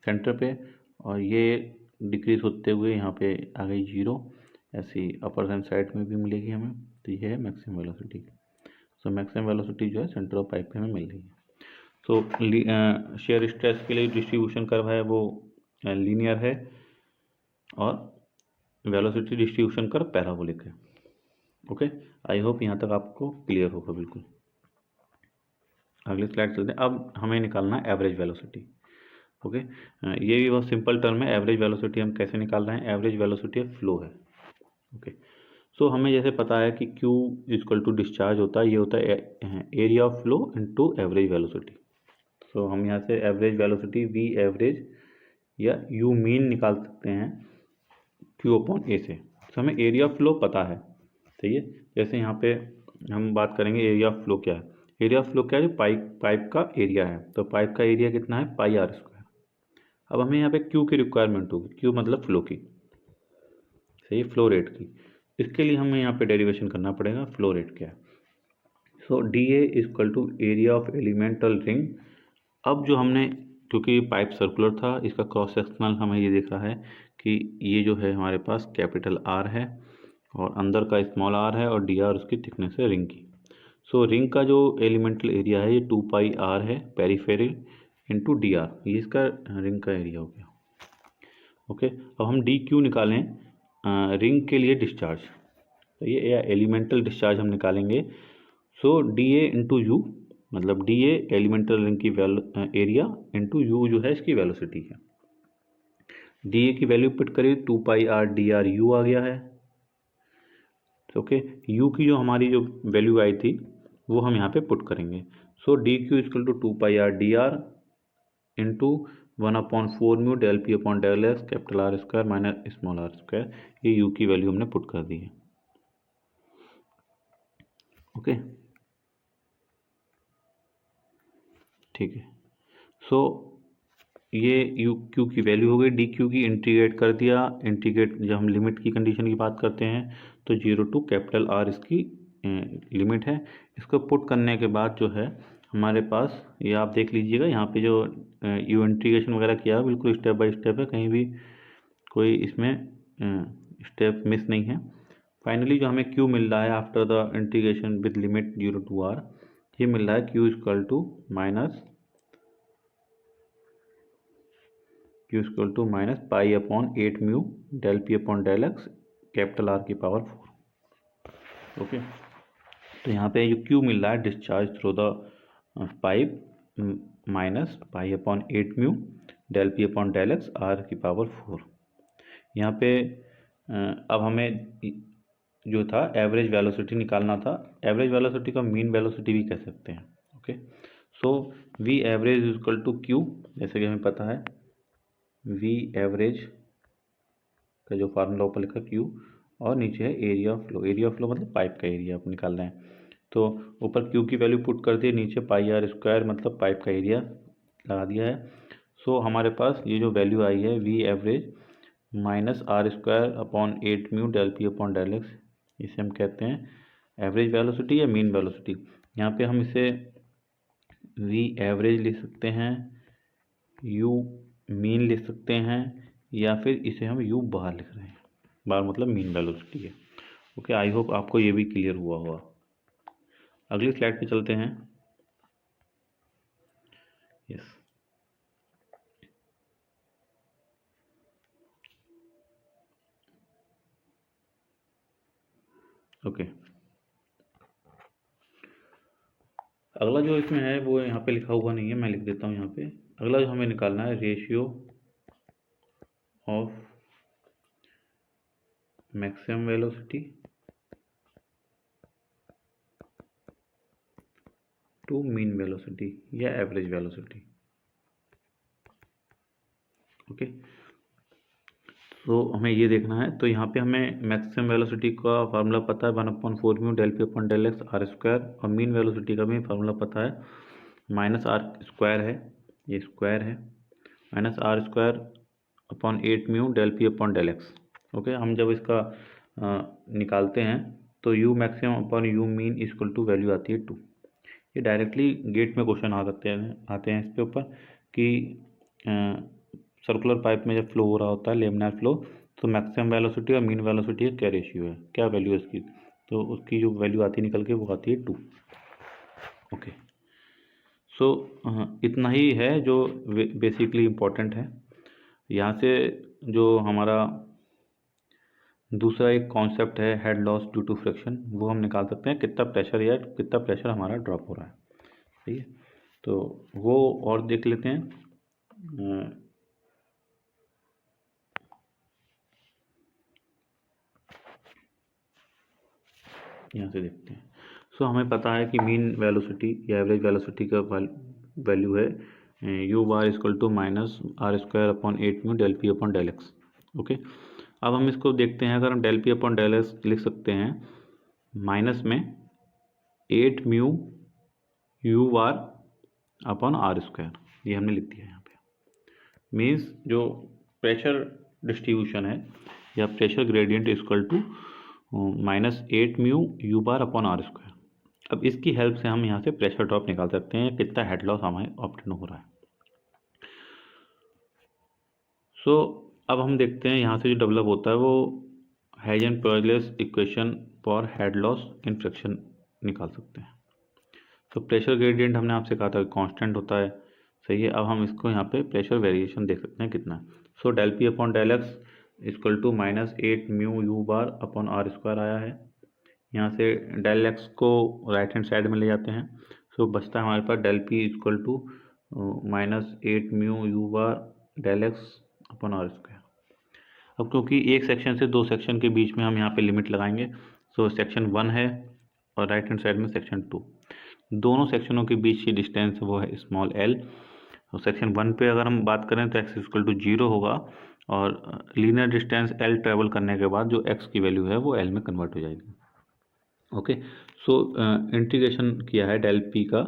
सेंटर पे, और ये डिक्रीज होते हुए यहाँ पे आ गई 0। ऐसी अपर हैंड साइड में भी मिलेगी हमें, तो ये है maximum velocity. So maximum velocity जो है सेंटर ऑफ पाइप पे हमें मिल रही है। तो शेयर स्ट्रेस के लिए डिस्ट्रीब्यूशन कर्व है वो लीनियर है, और वेलोसिटी डिस्ट्रीब्यूशन कर्व पैराबोलिक है। ओके, आई होप यहाँ तक आपको क्लियर होगा बिल्कुल। अगली स्लाइड चलते हैं। अब हमें निकालना है एवरेज वेलोसिटी। ओके, ये भी बहुत सिंपल टर्म है। एवरेज वेलोसिटी हम कैसे निकाल रहे हैं? एवरेज वेलोसिटी ऑफ फ्लो है। ओके, सो हमें जैसे पता है कि Q इक्वल टू डिस्चार्ज होता है, ये होता है area of flow into average velocity. So हम यहाँ से एवरेज वेलोसिटी V एवरेज या U मीन निकाल सकते हैं Q अपॉन A से। तो हमें एरिया ऑफ फ्लो पता है, सही है। जैसे यहाँ पे हम बात करेंगे एरिया ऑफ फ्लो क्या है। एरिया ऑफ फ्लो क्या है? पाइप का एरिया है। तो पाइप का एरिया कितना है? पाई आर स्क्वायर। अब हमें यहाँ पे Q की रिक्वायरमेंट होगी, Q मतलब फ्लो की, सही, फ्लो रेट की। इसके लिए हमें यहाँ पे डेरिवेशन करना पड़ेगा, फ्लो रेट क्या है। So D A equal to area of elemental ring. अब जो हमने, क्योंकि पाइप सर्कुलर था, इसका क्रॉस सेक्शनल हमें ये दिख रहा है कि ये जो है हमारे पास कैपिटल आर है और अंदर का स्मॉल आर है और डी आर उसकी थिकनेस है रिंग की। सो रिंग का जो एलिमेंटल एरिया है ये 2 पाई आर है पेरीफेरल इंटू डी आर, ये इसका रिंग का एरिया हो गया। ओके, अब हम डी क्यू निकालें रिंग के लिए डिस्चार्ज, तो ये एलिमेंटल डिस्चार्ज हम निकालेंगे। सो डी ए इंटू यू, मतलब डी ए एलिमेंटल रिंग की एरिया इंटू यू जो है इसकी वेलोसिटी है। डी ए की वैल्यू पुट करिए, 2 pi R D R you आ गया है। ओके, यू की जो हमारी जो वैल्यू आई थी वो हम यहाँ पे पुट करेंगे। So D Q equal to 2 pi R D R into 1/4 mu del P upon del x capital R square minus small R square. ये यू की वैल्यू हमने पुट कर दी है। ओके, ठीक है। सो ये यू क्यू की वैल्यू हो गई, डी क्यू की इंटीग्रेट कर दिया। इंटीग्रेट जब हम लिमिट की कंडीशन की बात करते हैं तो 0 टू कैपिटल आर इसकी लिमिट है। इसको पुट करने के बाद जो है हमारे पास, ये आप देख लीजिएगा यहाँ पे जो यू इंटीग्रेशन वगैरह किया बिल्कुल स्टेप बाय स्टेप है, कहीं भी कोई इसमें स्टेप मिस नहीं है। फाइनली जो हमें क्यू मिल रहा है after the integration with limit 0 to R, ये मिल रहा है Q equal to minus pi upon 8 mu del P upon del x capital R की पावर 4। ओके, तो यहाँ पे जो क्यू मिल रहा है discharge through the pipe minus pi upon 8 mu del P upon del x R की पावर 4। यहाँ पे अब हमें जो था एवरेज वेलोसिटी निकालना था। एवरेज वेलोसिटी का मीन वेलोसिटी भी कह सकते हैं। Okay, so V average equal to Q, जैसे कि हमें पता है वी एवरेज का जो फार्मूला ऊपर लिखा क्यू और नीचे है area of flow. Area of flow मतलब पाइप का एरिया आप निकाल रहे हैं। तो ऊपर क्यू की वैल्यू पुट कर दिए, नीचे पाई आर स्क्वायर मतलब पाइप का एरिया लगा दिया है। सो हमारे पास ये जो वैल्यू आई है V average minus R square upon 8 mu del P upon del X, इसे हम कहते हैं एवरेज वेलोसिटी या मीन वेलोसिटी। यहाँ पे हम इसे वी एवरेज लिख सकते हैं, यू मीन लिख सकते हैं, या फिर इसे हम यू बार लिख रहे हैं। बार मतलब मीन वेलोसिटी है। ओके, आई होप आपको ये भी क्लियर हुआ होगा। अगली स्लाइड पे चलते हैं। यस, ओके, अगला जो इसमें है वो यहाँ पे लिखा हुआ नहीं है, मैं लिख देता हूँ यहाँ पे। अगला जो हमें निकालना है ratio of maximum velocity to mean velocity या एवरेज वेलोसिटी। ओके, तो हमें ये देखना है। तो यहाँ पे हमें मैक्सिमम वेलोसिटी का फार्मूला पता है 1/4 mu del P upon del x R square, और मीन वेलोसिटी का भी फार्मूला पता है माइनस आर स्क्वायर है, ये स्क्वायर है, minus R square upon 8 mu del P upon del X. Okay, हम जब इसका निकालते हैं तो U maximum upon U mean equal to value आती है 2। ये डायरेक्टली गेट में क्वेश्चन आते हैं इस पे ऊपर कि सर्कुलर पाइप में जब फ्लो हो रहा होता है लेमिनार फ्लो, तो मैक्सिमम वेलोसिटी और मीन वेलोसिटी का क्या रेशियो है, क्या वैल्यू है इसकी, तो उसकी जो वैल्यू आती है निकल के वो आती है 2। ओके, सो इतना ही है जो बेसिकली इम्पोर्टेंट है। यहाँ से जो हमारा दूसरा एक कॉन्सेप्ट है head loss due to friction, वो हम निकाल सकते हैं, कितना प्रेशर या कितना प्रेशर हमारा ड्रॉप हो रहा है। ठीक है, तो वो और देख लेते हैं। यहाँ से देखते हैं। सो हमें पता है कि मीन वेलोसिटी या एवरेज वेलोसिटी का वैल्यू है U bar equal to minus R square upon 8 mu del P upon del X. Okay, अब हम इसको देखते हैं। अगर हम del P upon del X लिख सकते हैं माइनस में 8 mu U bar upon R square, ये हमने लिख दिया यहाँ पे। मीन्स जो प्रेशर डिस्ट्रीब्यूशन है या pressure gradient equal to minus 8 mu U bar upon R square. अब इसकी हेल्प से हम यहाँ से प्रेशर ड्रॉप निकाल सकते हैं, कितना हेड लॉस हमें ऑब्टेन हो रहा है। सो अब हम देखते हैं यहाँ से जो डेवलप होता है वो हाइजेनबर्गलेस equation for head loss in friction निकाल सकते हैं। तो प्रेशर ग्रेडियंट हमने आपसे कहा था कांस्टेंट होता है, सही है। अब हम इसको यहाँ पे प्रेशर वेरिएशन देख सकते हैं कितना। सो del P upon del X equal to minus 8 mu U bar upon R square आया है। यहाँ से डेल एक्स को राइट हैंड साइड में ले जाते हैं। सो बचता है हमारे पास del P equal to minus 8 mu U bar del X upon R square. अब क्योंकि एक सेक्शन से दो सेक्शन के बीच में हम यहाँ पे लिमिट लगाएंगे, सो सेक्शन 1 है और राइट हैंड साइड में सेक्शन 2, दोनों सेक्शनों के बीच की डिस्टेंस वो है स्मॉल एल। तो सेक्शन 1 पे अगर हम बात करें तो एक्स इक्वल टू 0 होगा और लीनियर डिस्टेंस एल ट्रेवल करने के बाद जो एक्स की वैल्यू है वो एल में कन्वर्ट हो जाएगी। ओके, सो इंटीग्रेशन किया है डेल पी का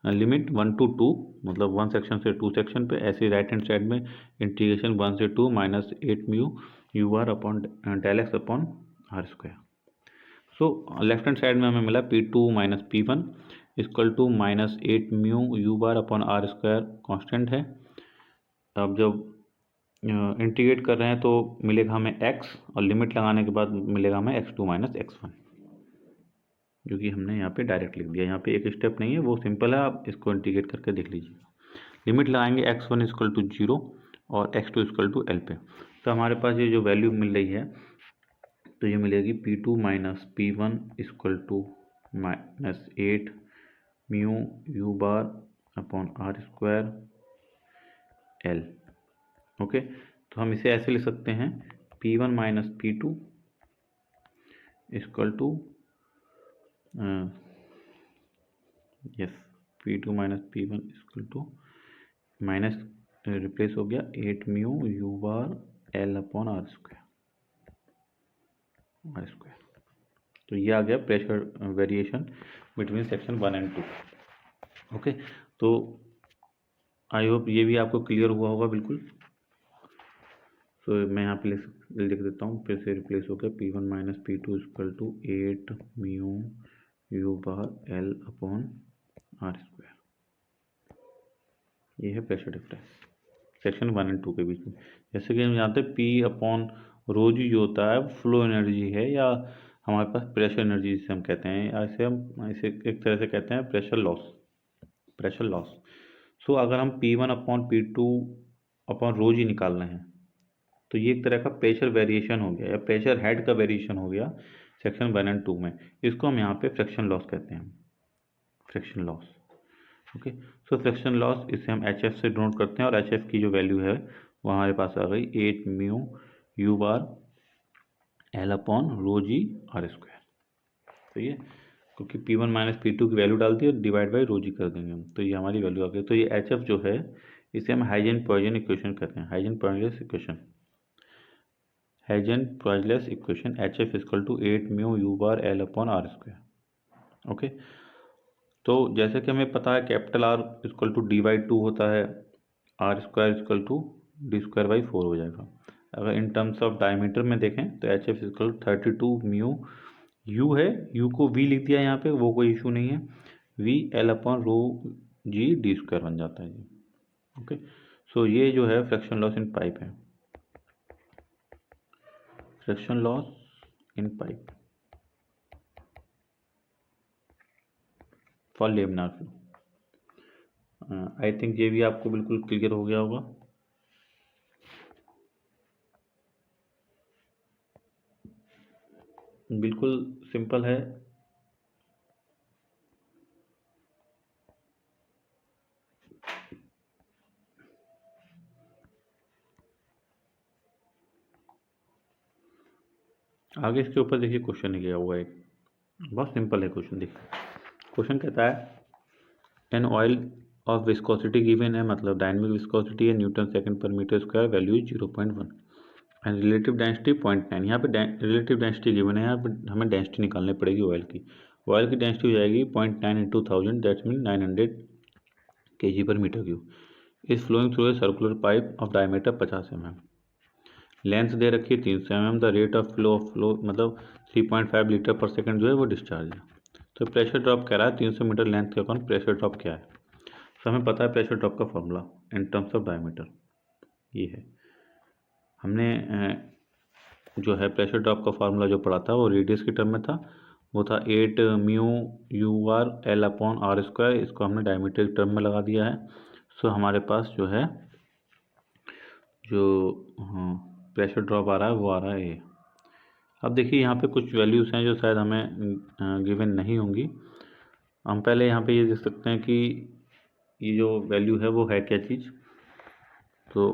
लिमिट 1 to 2, मतलब 1 सेक्शन से 2 सेक्शन पे। ऐसे राइट हैंड साइड में इंटीग्रेशन 1 से 2 minus 8 mu U R upon del X upon R square. So left hand side में हमें मिला P2 minus P1 equal to minus 8 mu U bar upon R square constant है। अब जब इंटीग्रेट कर रहे हैं तो मिलेगा हमें x और लिमिट लगाने के बाद मिलेगा हमें x2 माइनस x1, जो कि हमने यहाँ पे डायरेक्ट लिख दिया। यहाँ पे एक स्टेप नहीं है, वो सिंपल है, आप इसको इंटीग्रेट करके देख लीजिए। लिमिट लगाएंगे x1 इक्वल टू 0 और x2 इक्वल टू एल पे, तो हमारे पास ये जो वैल्यू मिल रही है तो ये मिलेगी P2 minus P1 equal to minus 8 mu U bar upon R square L. Okay, तो हम इसे ऐसे लिख सकते हैं P1 minus P2 equal to yes P2 minus P1 equal to minus replace हो गया 8 mu U bar L upon R square. तो ये आ गया pressure variation between section 1 and 2। Okay, तो आई होप ये भी आपको क्लियर हुआ होगा बिल्कुल। तो मैं यहाँ पे लिख देता हूँ, फिर से रिप्लेस हो गया P1 minus P2 equal to 8 mu U bar L upon R square. ये है प्रेशर डिफरेंस सेक्शन 1 and 2 के बीच में। जैसे कि हम जानते हैं P अपॉन रो जी जो होता है फ्लो एनर्जी है, या हमारे पास प्रेशर एनर्जी जिसे हम कहते हैं, ऐसे हम इसे एक तरह से कहते हैं प्रेशर लॉस। सो अगर हम P1 upon P2 upon rho जी निकाल रहे हैं तो ये एक तरह का प्रेशर वेरिएशन हो गया या प्रेशर हेड का वेरिएशन हो गया सेक्शन 1 and 2 में। इसको हम यहाँ पे फ्रिक्शन लॉस कहते हैं, friction loss. Okay, so friction loss इसे हम एच एफ से डिनोट करते हैं और एच एफ की जो वैल्यू है वो हमारे पास आ गई 8 mu U bar L upon rho G R square. तो ये क्योंकि P1 माइनस P2 की वैल्यू डाल दी और डिवाइड बाई रो जी कर देंगे हम, तो ये हमारी वैल्यू आ गई। तो ये एच एफ जो है इसे हम हाइजेनबर्गियन इक्वेशन कहते हैं, हाइजेनबर्गलेस equation H F equal to 8 mu U bar L upon R square. Okay, तो जैसे कि हमें पता है capital R equal to D by 2 होता है, R square equal to D square by 4 हो जाएगा। अगर इन टर्म्स ऑफ डायमीटर में देखें तो H F equal 32 mu you है, यू को वी लिख दिया यहाँ पे, वो कोई इशू नहीं है, V L upon rho G D square बन जाता है जी। ओके, सो ये जो है फ्रिक्शन लॉस इन पाइप है, friction loss in pipe for laminar flow. I think ये भी आपको बिल्कुल क्लियर हो गया होगा। बिल्कुल सिंपल है। आगे इसके ऊपर देखिए क्वेश्चन किया हुआ है, बहुत सिंपल है क्वेश्चन। देखिए क्वेश्चन कहता है an oil of viscosity given है, मतलब डायनेमिक विस्कोसिटी है न्यूटन सेकंड पर metre square, value 0.1 and relative density 0.9। यहाँ पे रिलेटिव डेंसिटी गिवन है, यहाँ पे हमें डेंसिटी निकालनी पड़ेगी ऑयल की। ऑयल की डेंसिटी हो जाएगी 0.9 इंटू 1000, दैट्स मीन 900 kg पर मीटर क्यूब। इस flowing through a circular pipe of diameter 50 mm। Length दे रखी है 300 mm। The rate of flow मतलब 3.5 लीटर पर सेकंड जो है वो डिस्चार्ज है। तो प्रेशर ड्रॉप कह रहा है 300 मीटर लेंथ के अकॉर्डिंग प्रेशर ड्रॉप क्या है। तो हमें पता है प्रेशर ड्रॉप का formula in terms of diameter ये है। हमने जो है प्रेशर ड्रॉप का फार्मूला जो पढ़ा था वो रेडियस के टर्म में था, वो था 8 mu U R L upon R square. इसको हमने डायमीटर के टर्म में लगा दिया है। सो हमारे पास जो है जो प्रेशर ड्रॉप आ रहा है वो आ रहा है ये। अब देखिए यहाँ पे कुछ वैल्यूज़ हैं जो शायद हमें गिवन नहीं होंगी। हम पहले यहाँ पे ये देख सकते हैं कि ये जो वैल्यू है वो है क्या चीज़। तो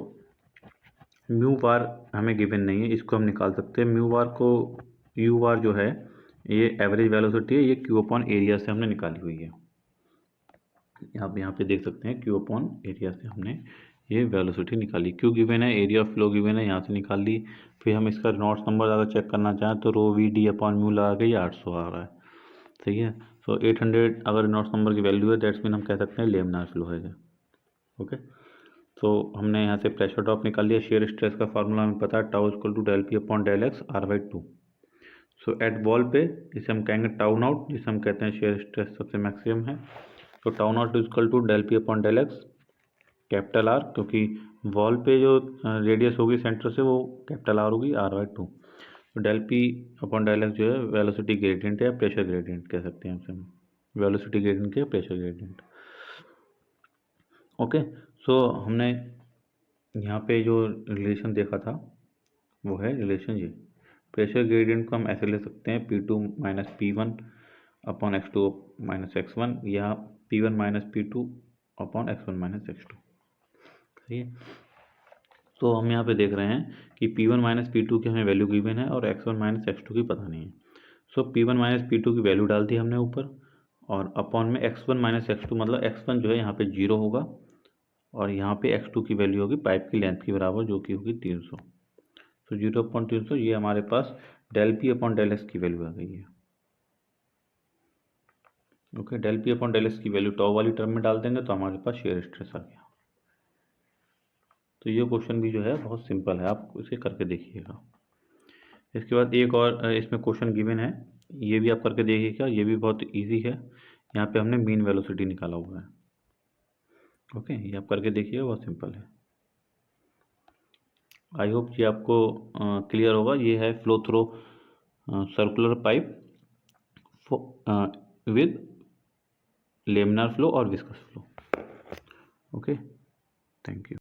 म्यू बार हमें गिवन नहीं है, इसको हम निकाल सकते हैं। म्यू बार को यू बार जो है ये एवरेज वेलोसिटी है, ये क्यू अपॉन एरिया से हमने निकाली हुई है। आप यहाँ पे देख सकते हैं क्यू अपॉन एरिया से हमने ये वेलोसिटी निकाली। क्यू गिवन है, एरिया ऑफ फ्लो गिवन है, यहाँ से निकाल ली। फिर हम इसका रेनॉल्ड्स नंबर अगर चेक करना चाहें तो रो वी डी अपॉन म्यू लगा के ये 800 आ रहा है। सही है। सो 800 अगर रेनॉल्ड्स नंबर की वैल्यू है, दैट्स मीन हम कह सकते हैं लेमिनार फ्लो है। ओके, तो हमने यहाँ से प्रेशर ड्रॉप निकाल लिया। शेयर स्ट्रेस का फार्मूला हमें पता है, tau equal to del P upon del x are by 2। So at wall पे जिसे हम कहेंगे टाउ नॉट, जिसे हम कहते हैं शेयर स्ट्रेस सबसे मैक्सिमम है। तो tau not equal to del P upon del x capital R, क्योंकि वॉल पे जो रेडियस होगी सेंटर से वो कैपिटल आर होगी, आर बाई 2। तो del P upon del X जो है वेलोसिटी ग्रेडियंट है, प्रेशर ग्रेडियंट कह सकते हैं उसे, वेलोसिटी ग्रेडियंट के प्रेशर ग्रेडियंट। ओके, सो हमने यहाँ पे जो रिलेशन देखा था वो है रिलेशन ये। प्रेशर ग्रेडियंट को हम ऐसे ले सकते हैं P2 minus P1 upon X2 minus X1, या P1 minus P2 upon X1 minus X2। सही है। तो हम यहाँ पे देख रहे हैं कि P1 माइनस P2 की हमें वैल्यू गिवन है और X1 माइनस X2 की पता नहीं है। सो P1 माइनस P2 की वैल्यू डाल दी हमने ऊपर, और अपॉन में X1 माइनस X2, मतलब X1 जो है यहाँ पे 0 होगा और यहाँ पे X2 की वैल्यू होगी पाइप की लेंथ के बराबर, जो कि होगी 300। तो 0.300 ये हमारे पास del P upon del X की वैल्यू आ गई है। Okay, del P upon del X की वैल्यू टॉ वाली टर्म में डाल देंगे तो हमारे पास शेयर स्ट्रेस आ गया। तो ये क्वेश्चन भी जो है बहुत सिंपल है, आप इसे करके देखिएगा। इसके बाद एक और इसमें क्वेश्चन गिवन है, ये भी आप करके देखिएगा, ये भी बहुत ईजी है। यहाँ पे हमने मीन वेलोसिटी निकाला हुआ है। ओके, ये आप करके देखिएगा, बहुत सिंपल है। आई होप ये आपको क्लियर होगा। ये है flow through circular pipe with laminar flow और viscous flow. Okay, thank you.